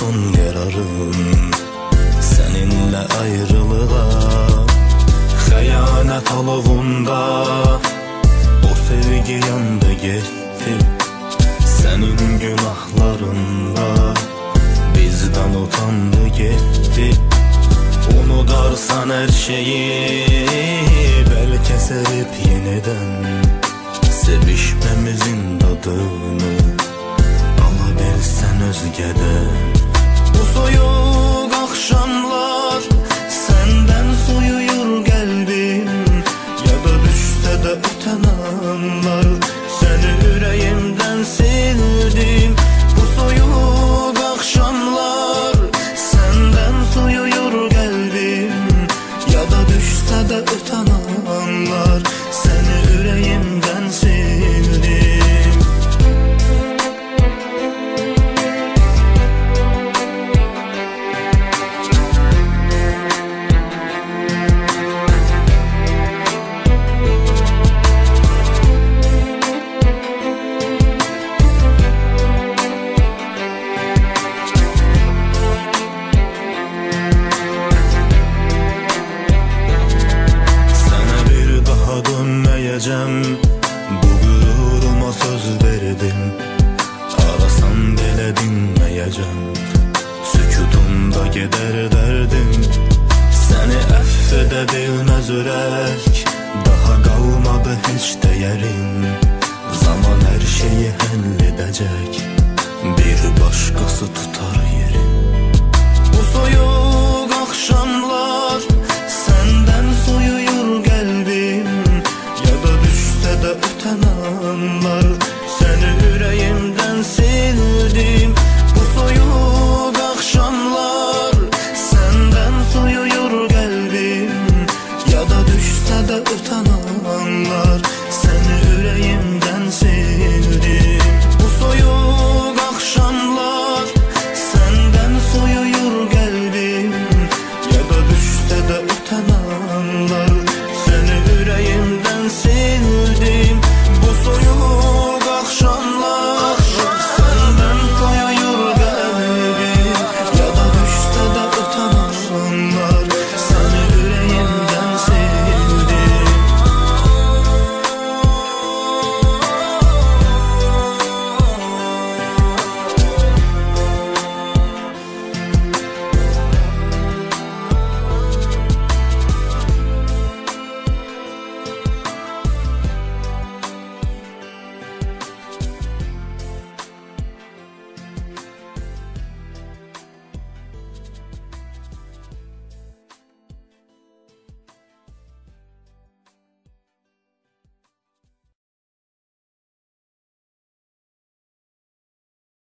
son qərarım səninlə ayrılığa. Xəyanət alovunda o sevgi yandı getdi, sənin günahlarında bizdən utandı getdi. Unudarsan hər şeyi, bəlkə sevib yenidən sevişməmizin dadını ala bilsən özgədən. Bu soyuq axşamlar səndən soyuyur qəlbim, ya da düşsə də ötən anlar səni ürəyimdən sildim. Bu soyuq axşamlar səndən soyuyur qəlbim, ya da düşsə də ötən anlar səni ürəyimdən sildim. Bu qüruruma söz verdim, arasan belə dinməyəcəm, sükutumda gedər dərdim. Səni əff edə bilməz ürək, daha qalmadı heç dəyərim. Zaman hər şeyi həll edəcək, bir başqası tutar